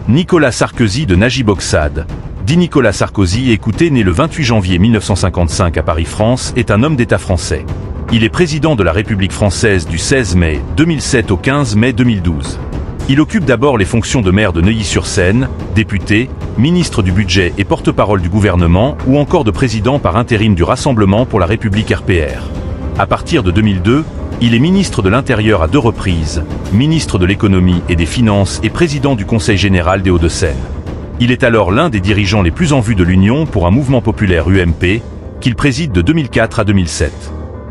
Nicolas Sarkozy de Najib Oxad, dit Nicolas Sarkozy, écoutez, né le 28 janvier 1955 à Paris, France, est un homme d'État français. Il est président de la République française du 16 mai 2007 au 15 mai 2012. Il occupe d'abord les fonctions de maire de Neuilly-sur-Seine, député, ministre du budget et porte-parole du gouvernement ou encore de président par intérim du Rassemblement pour la République RPR. À partir de 2002, il est ministre de l'Intérieur à 2 reprises, ministre de l'Économie et des Finances et président du Conseil général des Hauts-de-Seine. Il est alors l'un des dirigeants les plus en vue de l'Union pour un mouvement populaire UMP, qu'il préside de 2004 à 2007.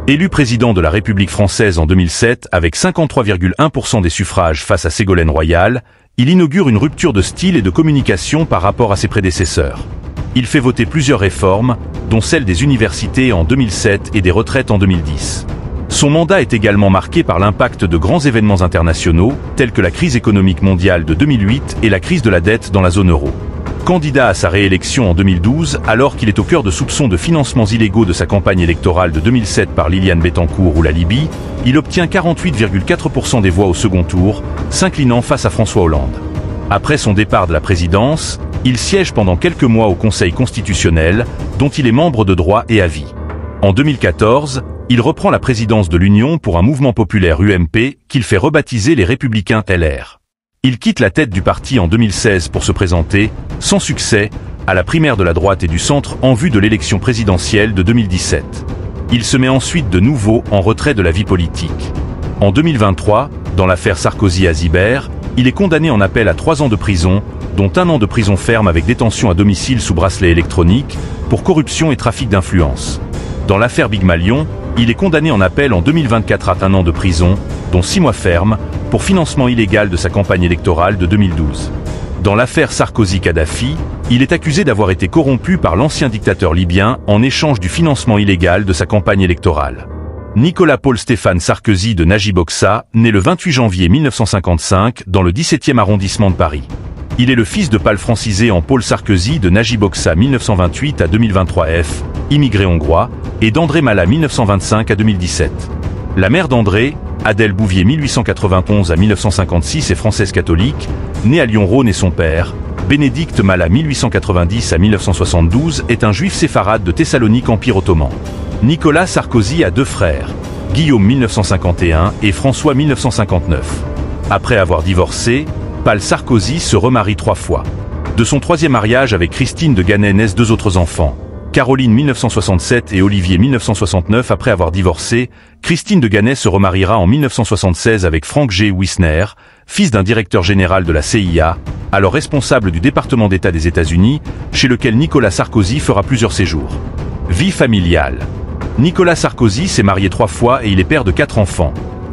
Élu président de la République française en 2007 avec 53,1% des suffrages face à Ségolène Royal, il inaugure une rupture de style et de communication par rapport à ses prédécesseurs. Il fait voter plusieurs réformes, dont celle des universités en 2007 et des retraites en 2010. Son mandat est également marqué par l'impact de grands événements internationaux, tels que la crise économique mondiale de 2008 et la crise de la dette dans la zone euro. Candidat à sa réélection en 2012, alors qu'il est au cœur de soupçons de financements illégaux de sa campagne électorale de 2007 par Liliane Bettencourt ou la Libye, il obtient 48,4% des voix au second tour, s'inclinant face à François Hollande. Après son départ de la présidence, il siège pendant quelques mois au Conseil constitutionnel, dont il est membre de droit et à vie. En 2014, il reprend la présidence de l'Union pour un mouvement populaire UMP qu'il fait rebaptiser les Républicains LR. Il quitte la tête du parti en 2016 pour se présenter, sans succès, à la primaire de la droite et du centre en vue de l'élection présidentielle de 2017. Il se met ensuite de nouveau en retrait de la vie politique. En 2023, dans l'affaire Sarkozy-Azibert, il est condamné en appel à 3 ans de prison, dont 1 an de prison ferme avec détention à domicile sous bracelet électronique, pour corruption et trafic d'influence. Dans l'affaire Big Malion, il est condamné en appel en 2024 à 1 an de prison, dont 6 mois ferme, pour financement illégal de sa campagne électorale de 2012. Dans l'affaire Sarkozy-Kadhafi, il est accusé d'avoir été corrompu par l'ancien dictateur libyen en échange du financement illégal de sa campagne électorale. Nicolas Paul Stéphane Sarkozy de Najib Oxad, né le 28 janvier 1955 dans le 17e arrondissement de Paris. Il est le fils de Pâle francisé en Paul Sarkozy de Najib Oxad 1928 à 2023 F, immigré hongrois, et d'André Mala 1925 à 2017. La mère d'André, Adèle Bouvier 1891 à 1956 est française catholique, née à Lyon-Rhône, et son père, Bénédicte Mala 1890 à 1972 est un juif séfarade de Thessalonique Empire ottoman. Nicolas Sarkozy a 2 frères, Guillaume 1951 et François 1959. Après avoir divorcé, Pâle Sarkozy se remarie 3 fois. De son 3e mariage avec Christine de Ganay naissent 2 autres enfants, Caroline 1967 et Olivier 1969. Après avoir divorcé, Christine de Ganay se remariera en 1976 avec Frank G. Wisner, fils d'un directeur général de la CIA, alors responsable du département d'État des États-Unis, chez lequel Nicolas Sarkozy fera plusieurs séjours. Vie familiale. Nicolas Sarkozy s'est marié 3 fois et il est père de 4 enfants.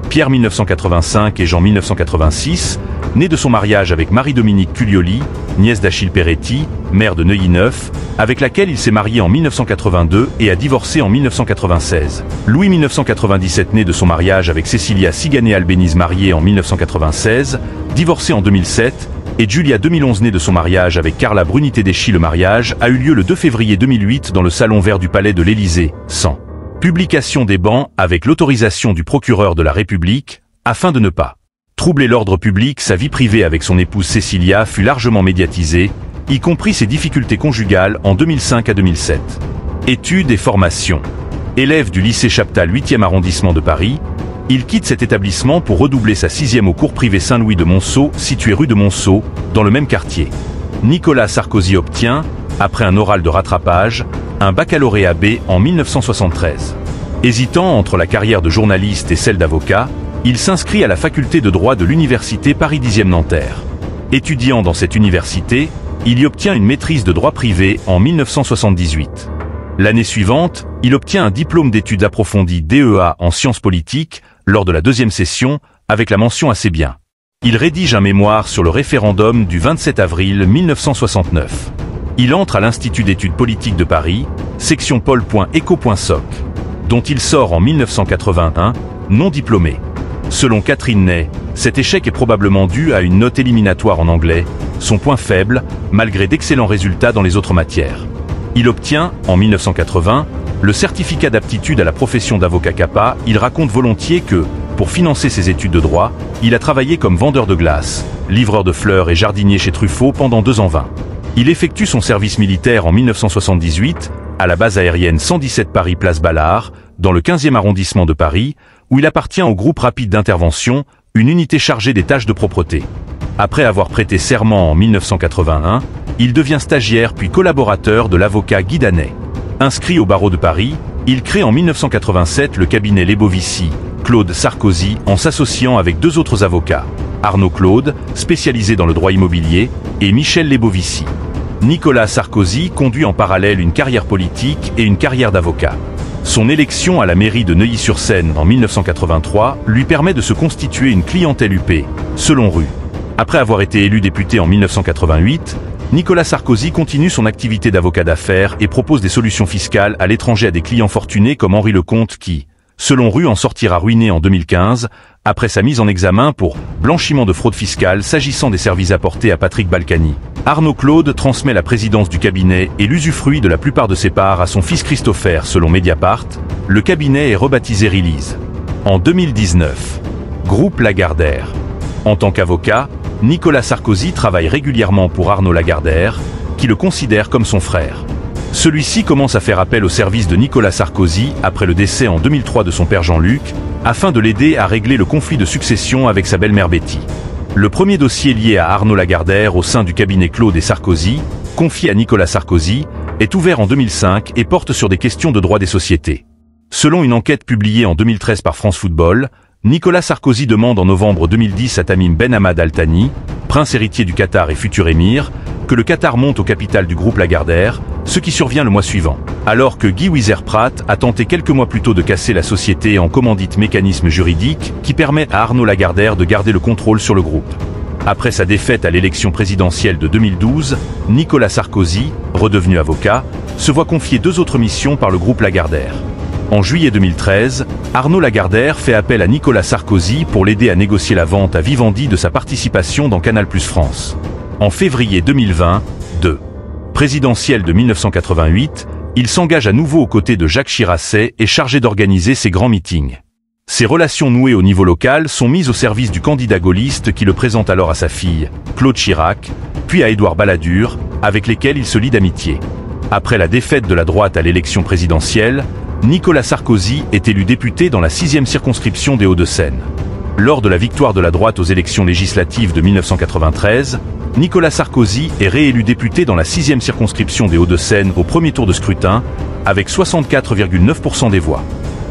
Pierre 1985 et Jean 1986, né de son mariage avec Marie-Dominique Culioli, nièce d'Achille Peretti, maire de Neuilly-Neuf, avec laquelle il s'est marié en 1982 et a divorcé en 1996. Louis 1997, né de son mariage avec Cécilia Sigané-Albéniz, mariée en 1996, divorcé en 2007, et Julia 2011, née de son mariage avec Carla Bruni-Tedeschi. Le mariage a eu lieu le 2 février 2008 dans le salon vert du Palais de l'Élysée, 100. Publication des bans avec l'autorisation du procureur de la République, afin de ne pas troubler l'ordre public. Sa vie privée avec son épouse Cécilia fut largement médiatisée, y compris ses difficultés conjugales en 2005 à 2007. Études et formation. Élève du lycée Chaptal 8e arrondissement de Paris, il quitte cet établissement pour redoubler sa 6e au cours privé Saint-Louis de Monceau, situé rue de Monceau, dans le même quartier. Nicolas Sarkozy obtient, après un oral de rattrapage, un baccalauréat B en 1973. Hésitant entre la carrière de journaliste et celle d'avocat, il s'inscrit à la faculté de droit de l'université Paris 10e Nanterre. Étudiant dans cette université, il y obtient une maîtrise de droit privé en 1978. L'année suivante, il obtient un diplôme d'études approfondies DEA en sciences politiques, lors de la 2e session, avec la mention assez bien. Il rédige un mémoire sur le référendum du 27 avril 1969. Il entre à l'Institut d'études politiques de Paris, section pol.eco.soc, dont il sort en 1981, non diplômé. Selon Catherine Ney, cet échec est probablement dû à une note éliminatoire en anglais, son point faible, malgré d'excellents résultats dans les autres matières. Il obtient, en 1980, le certificat d'aptitude à la profession d'avocat CAPA. Il raconte volontiers que, pour financer ses études de droit, il a travaillé comme vendeur de glace, livreur de fleurs et jardinier chez Truffaut pendant 2 ans 20. Il effectue son service militaire en 1978, à la base aérienne 117 Paris Place Ballard, dans le 15e arrondissement de Paris, où il appartient au groupe rapide d'intervention, une unité chargée des tâches de propreté. Après avoir prêté serment en 1981, il devient stagiaire puis collaborateur de l'avocat Guy Danet. Inscrit au barreau de Paris, il crée en 1987 le cabinet Lebovici, Claude Sarkozy, en s'associant avec 2 autres avocats, Arnaud Claude, spécialisé dans le droit immobilier, et Michel Lebovici. Nicolas Sarkozy conduit en parallèle une carrière politique et une carrière d'avocat. Son élection à la mairie de Neuilly-sur-Seine en 1983 lui permet de se constituer une clientèle huppée, selon Rue. Après avoir été élu député en 1988, Nicolas Sarkozy continue son activité d'avocat d'affaires et propose des solutions fiscales à l'étranger à des clients fortunés comme Henri Lecomte qui, selon Rue, en sortira ruiné en 2015, après sa mise en examen pour blanchiment de fraude fiscale s'agissant des services apportés à Patrick Balkany. Arnaud Claude transmet la présidence du cabinet et l'usufruit de la plupart de ses parts à son fils Christopher. Selon Mediapart, le cabinet est rebaptisé Release. En 2019, Groupe Lagardère. En tant qu'avocat, Nicolas Sarkozy travaille régulièrement pour Arnaud Lagardère, qui le considère comme son frère. Celui-ci commence à faire appel au service de Nicolas Sarkozy après le décès en 2003 de son père Jean-Luc, afin de l'aider à régler le conflit de succession avec sa belle-mère Betty. Le premier dossier lié à Arnaud Lagardère au sein du cabinet Claude et Sarkozy, confié à Nicolas Sarkozy, est ouvert en 2005 et porte sur des questions de droit des sociétés. Selon une enquête publiée en 2013 par France Football, Nicolas Sarkozy demande en novembre 2010 à Tamim Ben Hamad Al Thani, prince héritier du Qatar et futur émir, que le Qatar monte au capital du groupe Lagardère, ce qui survient le mois suivant. Alors que Guy Wizer-Pratt a tenté quelques mois plus tôt de casser la société en commandite mécanisme juridique qui permet à Arnaud Lagardère de garder le contrôle sur le groupe. Après sa défaite à l'élection présidentielle de 2012, Nicolas Sarkozy, redevenu avocat, se voit confier 2 autres missions par le groupe Lagardère. En juillet 2013, Arnaud Lagardère fait appel à Nicolas Sarkozy pour l'aider à négocier la vente à Vivendi de sa participation dans Canal+ France. En février 2020, présidentielle de 1988, il s'engage à nouveau aux côtés de Jacques Chirac et est chargé d'organiser ses grands meetings. Ses relations nouées au niveau local sont mises au service du candidat gaulliste qui le présente alors à sa fille, Claude Chirac, puis à Édouard Balladur, avec lesquels il se lie d'amitié. Après la défaite de la droite à l'élection présidentielle, Nicolas Sarkozy est élu député dans la 6e circonscription des Hauts-de-Seine. Lors de la victoire de la droite aux élections législatives de 1993, Nicolas Sarkozy est réélu député dans la 6e circonscription des Hauts-de-Seine au premier tour de scrutin, avec 64,9% des voix.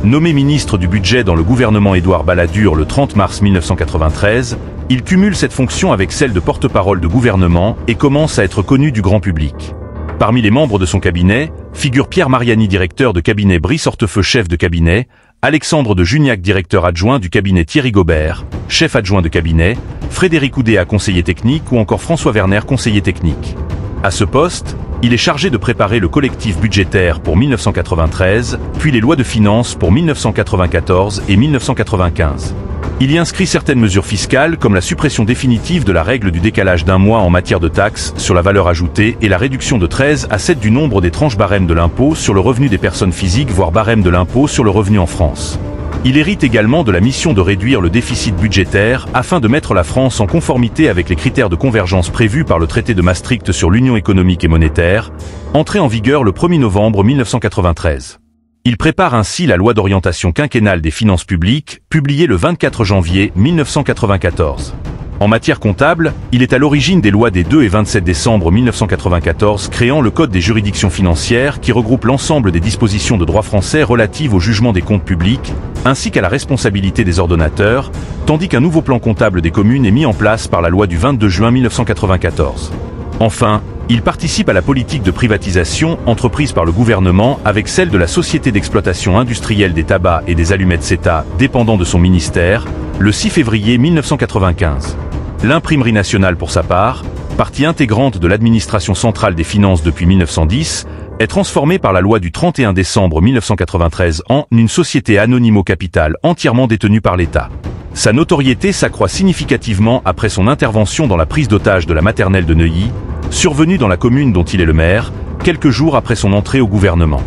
Nommé ministre du budget dans le gouvernement Édouard Balladur le 30 mars 1993, il cumule cette fonction avec celle de porte-parole de gouvernement et commence à être connu du grand public. Parmi les membres de son cabinet, figure Pierre Mariani, directeur de cabinet, Brice Hortefeux, chef de cabinet, Alexandre de Juniac, directeur adjoint du cabinet, Thierry Gobert, chef adjoint de cabinet, Frédéric Oudéa, conseiller technique, ou encore François Werner, conseiller technique. À ce poste, il est chargé de préparer le collectif budgétaire pour 1993, puis les lois de finances pour 1994 et 1995. Il y inscrit certaines mesures fiscales comme la suppression définitive de la règle du décalage d'1 mois en matière de taxes sur la valeur ajoutée et la réduction de 13 à 7 du nombre des tranches barème de l'impôt sur le revenu des personnes physiques, voire barème de l'impôt sur le revenu en France. Il hérite également de la mission de réduire le déficit budgétaire afin de mettre la France en conformité avec les critères de convergence prévus par le traité de Maastricht sur l'Union économique et monétaire, entré en vigueur le 1er novembre 1993. Il prépare ainsi la loi d'orientation quinquennale des finances publiques, publiée le 24 janvier 1994. En matière comptable, il est à l'origine des lois des 2 et 27 décembre 1994 créant le Code des juridictions financières qui regroupe l'ensemble des dispositions de droit français relatives au jugement des comptes publics, ainsi qu'à la responsabilité des ordonnateurs, tandis qu'un nouveau plan comptable des communes est mis en place par la loi du 22 juin 1994. Enfin, il participe à la politique de privatisation entreprise par le gouvernement avec celle de la Société d'exploitation industrielle des tabacs et des allumettes CETA, dépendant de son ministère, le 6 février 1995. L'Imprimerie nationale, pour sa part, partie intégrante de l'administration centrale des finances depuis 1910, est transformée par la loi du 31 décembre 1993 en une société anonyme au capital entièrement détenue par l'État. Sa notoriété s'accroît significativement après son intervention dans la prise d'otage de la maternelle de Neuilly, survenue dans la commune dont il est le maire, quelques jours après son entrée au gouvernement.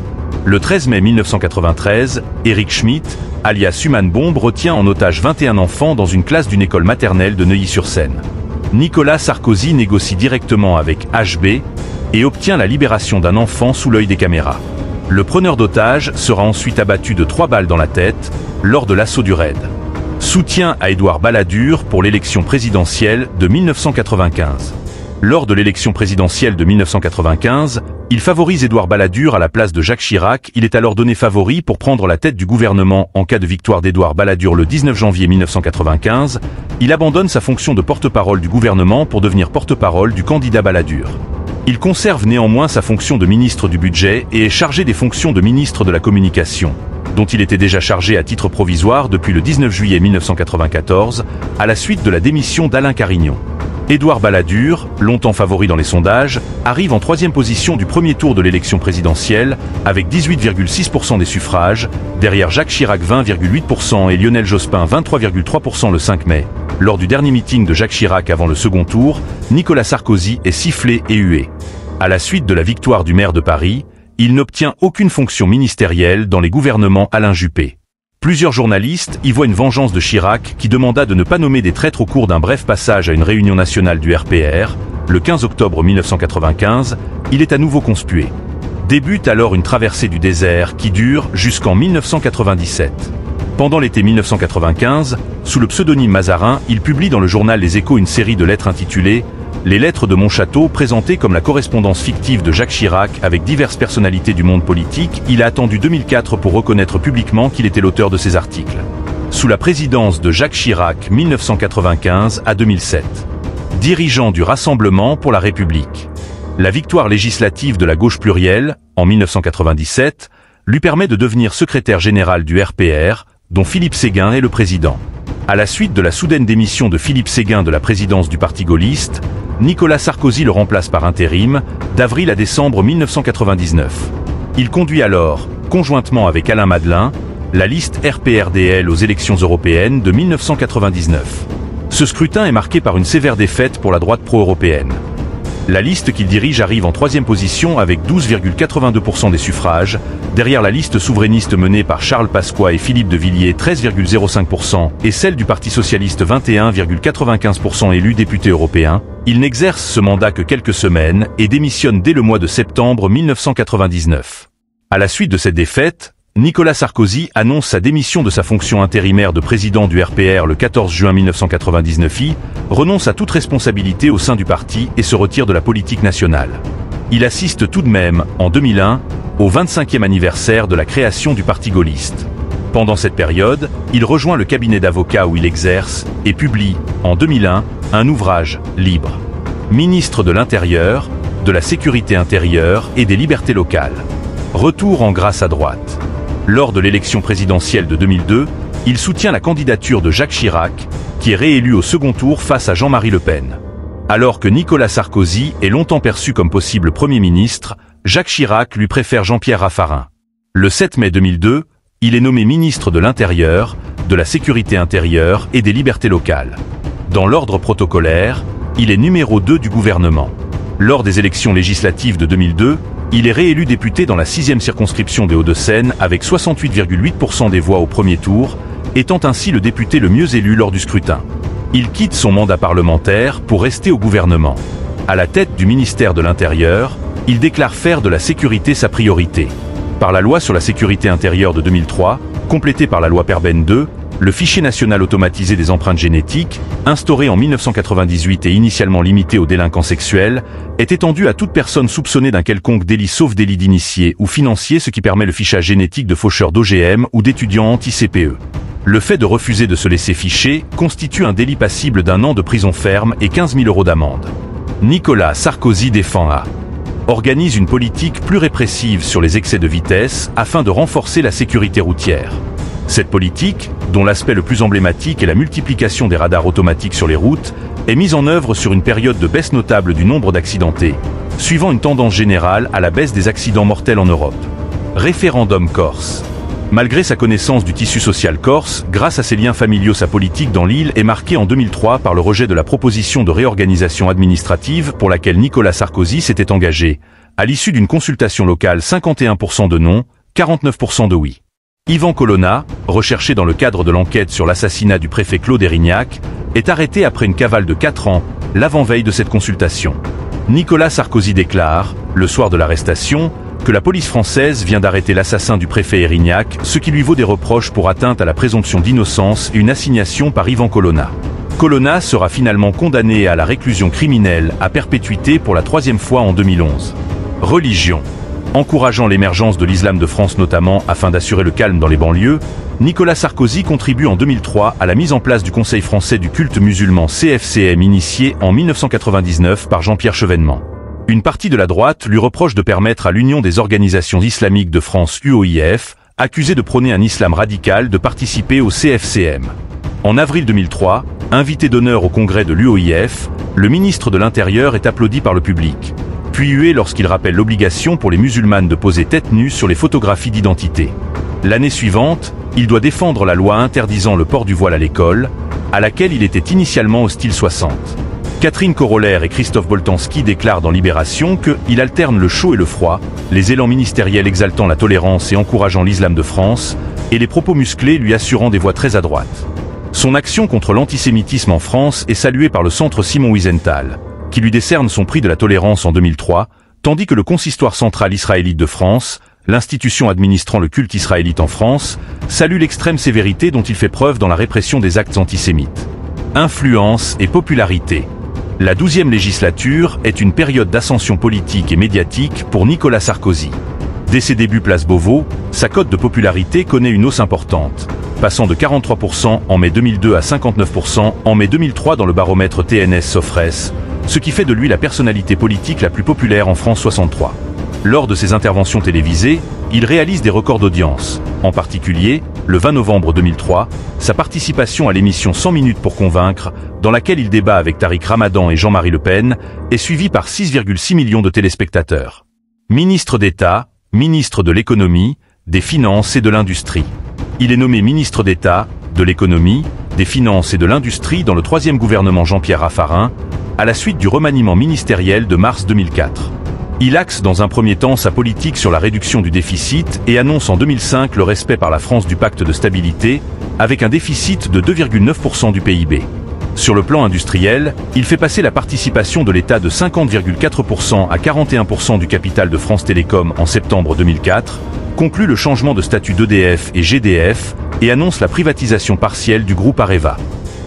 Le 13 mai 1993, Eric Schmitt, alias Human Bomb, retient en otage 21 enfants dans une classe d'une école maternelle de Neuilly-sur-Seine. Nicolas Sarkozy négocie directement avec HB et obtient la libération d'un enfant sous l'œil des caméras. Le preneur d'otages sera ensuite abattu de 3 balles dans la tête lors de l'assaut du raid. Soutien à Édouard Balladur pour l'élection présidentielle de 1995. Lors de l'élection présidentielle de 1995, il favorise Édouard Balladur à la place de Jacques Chirac. Il est alors donné favori pour prendre la tête du gouvernement en cas de victoire d'Édouard Balladur le 19 janvier 1995. Il abandonne sa fonction de porte-parole du gouvernement pour devenir porte-parole du candidat Balladur. Il conserve néanmoins sa fonction de ministre du Budget et est chargé des fonctions de ministre de la Communication, dont il était déjà chargé à titre provisoire depuis le 19 juillet 1994, à la suite de la démission d'Alain Carignon. Édouard Balladur, longtemps favori dans les sondages, arrive en 3e position du premier tour de l'élection présidentielle, avec 18,6% des suffrages, derrière Jacques Chirac 20,8% et Lionel Jospin 23,3% le 5 mai. Lors du dernier meeting de Jacques Chirac avant le second tour, Nicolas Sarkozy est sifflé et hué. À la suite de la victoire du maire de Paris, il n'obtient aucune fonction ministérielle dans les gouvernements Alain Juppé. Plusieurs journalistes y voient une vengeance de Chirac qui demanda de ne pas nommer des traîtres au cours d'un bref passage à une réunion nationale du RPR. Le 15 octobre 1995, il est à nouveau conspué. Débute alors une traversée du désert qui dure jusqu'en 1997. Pendant l'été 1995, sous le pseudonyme Mazarin, il publie dans le journal Les Échos une série de lettres intitulées « Les lettres de mon château » présentées comme la correspondance fictive de Jacques Chirac avec diverses personnalités du monde politique. Il a attendu 2004 pour reconnaître publiquement qu'il était l'auteur de ces articles. Sous la présidence de Jacques Chirac 1995 à 2007. Dirigeant du Rassemblement pour la République. La victoire législative de la gauche plurielle, en 1997, lui permet de devenir secrétaire général du RPR, dont Philippe Séguin est le président. À la suite de la soudaine démission de Philippe Séguin de la présidence du Parti gaulliste, Nicolas Sarkozy le remplace par intérim, d'avril à décembre 1999. Il conduit alors, conjointement avec Alain Madelin, la liste RPR-DL aux élections européennes de 1999. Ce scrutin est marqué par une sévère défaite pour la droite pro-européenne. La liste qu'il dirige arrive en 3e position avec 12,82% des suffrages, derrière la liste souverainiste menée par Charles Pasqua et Philippe de Villiers 13,05% et celle du Parti socialiste 21,95% élu député européen. Il n'exerce ce mandat que quelques semaines et démissionne dès le mois de septembre 1999. À la suite de cette défaite, Nicolas Sarkozy annonce sa démission de sa fonction intérimaire de président du RPR le 14 juin 1999. Il renonce à toute responsabilité au sein du parti et se retire de la politique nationale. Il assiste tout de même, en 2001, au 25e anniversaire de la création du Parti gaulliste. Pendant cette période, il rejoint le cabinet d'avocats où il exerce et publie, en 2001, un ouvrage, Libre. Ministre de l'Intérieur, de la Sécurité intérieure et des libertés locales. Retour en grâce à droite. Lors de l'élection présidentielle de 2002, il soutient la candidature de Jacques Chirac, qui est réélu au second tour face à Jean-Marie Le Pen. Alors que Nicolas Sarkozy est longtemps perçu comme possible Premier ministre, Jacques Chirac lui préfère Jean-Pierre Raffarin. Le 7 mai 2002, il est nommé ministre de l'Intérieur, de la Sécurité intérieure et des libertés locales. Dans l'ordre protocolaire, il est numéro 2 du gouvernement. Lors des élections législatives de 2002, il est réélu député dans la 6e circonscription des Hauts-de-Seine avec 68,8% des voix au premier tour, étant ainsi le député le mieux élu lors du scrutin. Il quitte son mandat parlementaire pour rester au gouvernement. À la tête du ministère de l'Intérieur, il déclare faire de la sécurité sa priorité. Par la loi sur la sécurité intérieure de 2003, complétée par la loi Perben II, le fichier national automatisé des empreintes génétiques, instauré en 1998 et initialement limité aux délinquants sexuels, est étendu à toute personne soupçonnée d'un quelconque délit sauf délit d'initié ou financier, ce qui permet le fichage génétique de faucheurs d'OGM ou d'étudiants anti-CPE. Le fait de refuser de se laisser ficher constitue un délit passible d'1 an de prison ferme et 15 000 € d'amende. Nicolas Sarkozy défend organise une politique plus répressive sur les excès de vitesse afin de renforcer la sécurité routière. Cette politique, dont l'aspect le plus emblématique est la multiplication des radars automatiques sur les routes, est mise en œuvre sur une période de baisse notable du nombre d'accidentés, suivant une tendance générale à la baisse des accidents mortels en Europe. Référendum corse. Malgré sa connaissance du tissu social corse, grâce à ses liens familiaux, sa politique dans l'île est marquée en 2003 par le rejet de la proposition de réorganisation administrative pour laquelle Nicolas Sarkozy s'était engagé. À l'issue d'une consultation locale, 51% de non, 49% de oui. Yvan Colonna, recherché dans le cadre de l'enquête sur l'assassinat du préfet Claude Érignac, est arrêté après une cavale de 4 ans, l'avant-veille de cette consultation. Nicolas Sarkozy déclare, le soir de l'arrestation, que la police française vient d'arrêter l'assassin du préfet Érignac, ce qui lui vaut des reproches pour atteinte à la présomption d'innocence et une assignation par Yvan Colonna. Colonna sera finalement condamné à la réclusion criminelle à perpétuité pour la 3e fois en 2011. Religion. Encourageant l'émergence de l'islam de France notamment afin d'assurer le calme dans les banlieues, Nicolas Sarkozy contribue en 2003 à la mise en place du Conseil français du culte musulman CFCM initié en 1999 par Jean-Pierre Chevènement. Une partie de la droite lui reproche de permettre à l'Union des organisations islamiques de France UOIF, accusée de prôner un islam radical, de participer au CFCM. En avril 2003, invité d'honneur au congrès de l'UOIF, le ministre de l'Intérieur est applaudi par le public, puis hué lorsqu'il rappelle l'obligation pour les musulmanes de poser tête nue sur les photographies d'identité. L'année suivante, il doit défendre la loi interdisant le port du voile à l'école, à laquelle il était initialement hostile 60. Catherine Corollaire et Christophe Boltanski déclarent dans Libération qu'il alterne le chaud et le froid, les élans ministériels exaltant la tolérance et encourageant l'islam de France, et les propos musclés lui assurant des voix très à droite. Son action contre l'antisémitisme en France est saluée par le centre Simon Wiesenthal, qui lui décerne son prix de la tolérance en 2003, tandis que le Consistoire central israélite de France, l'institution administrant le culte israélite en France, salue l'extrême sévérité dont il fait preuve dans la répression des actes antisémites. Influence et popularité. La 12e législature est une période d'ascension politique et médiatique pour Nicolas Sarkozy. Dès ses débuts place Beauvau, sa cote de popularité connaît une hausse importante, passant de 43% en mai 2002 à 59% en mai 2003 dans le baromètre TNS-Sofres, ce qui fait de lui la personnalité politique la plus populaire en France 63. Lors de ses interventions télévisées, il réalise des records d'audience. En particulier, le 20 novembre 2003, sa participation à l'émission 100 minutes pour convaincre, dans laquelle il débat avec Tariq Ramadan et Jean-Marie Le Pen, est suivie par 6,6 millions de téléspectateurs. Ministre d'État, ministre de l'Économie, des Finances et de l'Industrie. Il est nommé ministre d'État, de l'Économie, des Finances et de l'Industrie dans le 3e gouvernement Jean-Pierre Raffarin, à la suite du remaniement ministériel de mars 2004. Il axe dans un premier temps sa politique sur la réduction du déficit et annonce en 2005 le respect par la France du pacte de stabilité, avec un déficit de 2,9% du PIB. Sur le plan industriel, il fait passer la participation de l'État de 50,4% à 41% du capital de France Télécom en septembre 2004, conclut le changement de statut d'EDF et GDF et annonce la privatisation partielle du groupe Areva.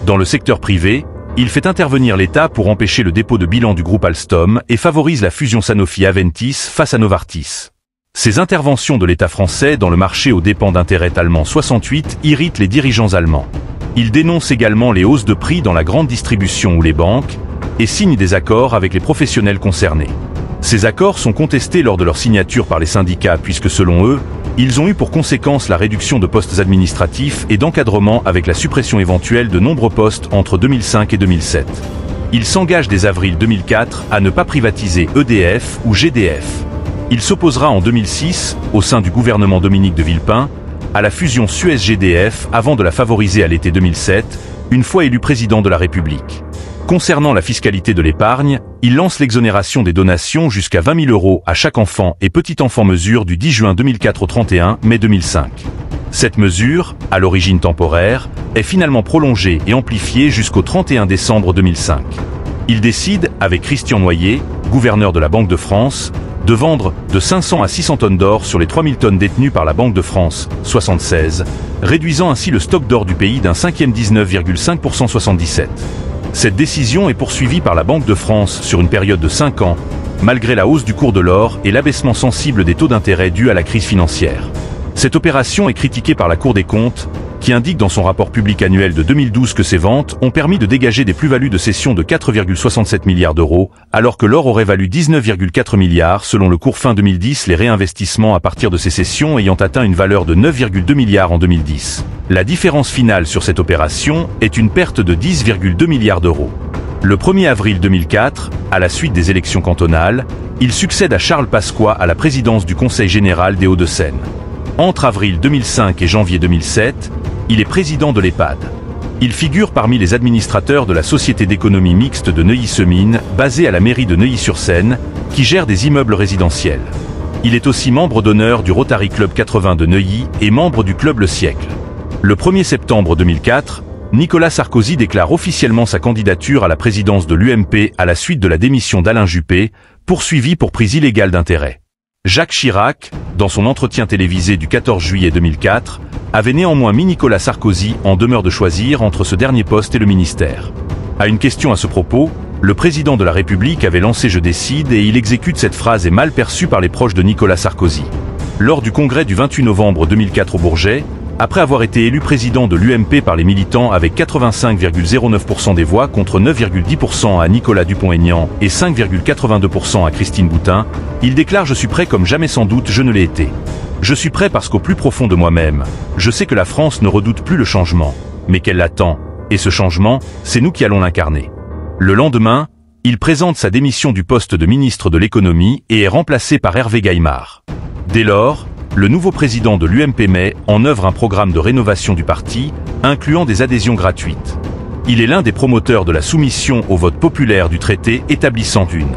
Dans le secteur privé, il fait intervenir l'État pour empêcher le dépôt de bilan du groupe Alstom et favorise la fusion Sanofi-Aventis face à Novartis. Ces interventions de l'État français dans le marché aux dépens d'intérêts allemands 68 irritent les dirigeants allemands. Il dénonce également les hausses de prix dans la grande distribution ou les banques et signe des accords avec les professionnels concernés. Ces accords sont contestés lors de leur signature par les syndicats puisque selon eux, ils ont eu pour conséquence la réduction de postes administratifs et d'encadrement avec la suppression éventuelle de nombreux postes entre 2005 et 2007. Il s'engage dès avril 2004 à ne pas privatiser EDF ou GDF. Il s'opposera en 2006, au sein du gouvernement Dominique de Villepin, à la fusion Suez-GDF avant de la favoriser à l'été 2007, une fois élu président de la République. Concernant la fiscalité de l'épargne, il lance l'exonération des donations jusqu'à 20 000 € à chaque enfant et petit enfant mesure du 10 juin 2004 au 31 mai 2005. Cette mesure, à l'origine temporaire, est finalement prolongée et amplifiée jusqu'au 31 décembre 2005. Il décide, avec Christian Noyer, gouverneur de la Banque de France, de vendre de 500 à 600 tonnes d'or sur les 3000 tonnes détenues par la Banque de France, 76, réduisant ainsi le stock d'or du pays d'un cinquième 19,5% 77. Cette décision est poursuivie par la Banque de France sur une période de 5 ans, malgré la hausse du cours de l'or et l'abaissement sensible des taux d'intérêt dus à la crise financière. Cette opération est critiquée par la Cour des comptes, qui indique dans son rapport public annuel de 2012 que ces ventes ont permis de dégager des plus-values de cession de 4,67 milliards d'euros, alors que l'or aurait valu 19,4 milliards selon le cours fin 2010, les réinvestissements à partir de ces cessions ayant atteint une valeur de 9,2 milliards en 2010. La différence finale sur cette opération est une perte de 10,2 milliards d'euros. Le 1er avril 2004, à la suite des élections cantonales, il succède à Charles Pasqua à la présidence du Conseil général des Hauts-de-Seine. Entre avril 2005 et janvier 2007, il est président de l'EHPAD. Il figure parmi les administrateurs de la Société d'économie mixte de Neuilly-Seminles, basée à la mairie de Neuilly-sur-Seine, qui gère des immeubles résidentiels. Il est aussi membre d'honneur du Rotary Club 80 de Neuilly et membre du Club Le Siècle. Le 1er septembre 2004, Nicolas Sarkozy déclare officiellement sa candidature à la présidence de l'UMP à la suite de la démission d'Alain Juppé, poursuivi pour prise illégale d'intérêt. Jacques Chirac, dans son entretien télévisé du 14 juillet 2004, avait néanmoins mis Nicolas Sarkozy en demeure de choisir entre ce dernier poste et le ministère. À une question à ce propos, le président de la République avait lancé « Je décide » et il exécute cette phrase est mal perçue par les proches de Nicolas Sarkozy. Lors du congrès du 28 novembre 2004 au Bourget, après avoir été élu président de l'UMP par les militants avec 85,09% des voix contre 9,10% à Nicolas Dupont-Aignan et 5,82% à Christine Boutin, il déclare « Je suis prêt comme jamais sans doute je ne l'ai été. Je suis prêt parce qu'au plus profond de moi-même, je sais que la France ne redoute plus le changement, mais qu'elle l'attend, et ce changement, c'est nous qui allons l'incarner. » Le lendemain, il présente sa démission du poste de ministre de l'économie et est remplacé par Hervé Gaimard. Dès lors, le nouveau président de l'UMP met en œuvre un programme de rénovation du parti, incluant des adhésions gratuites. Il est l'un des promoteurs de la soumission au vote populaire du traité établissant une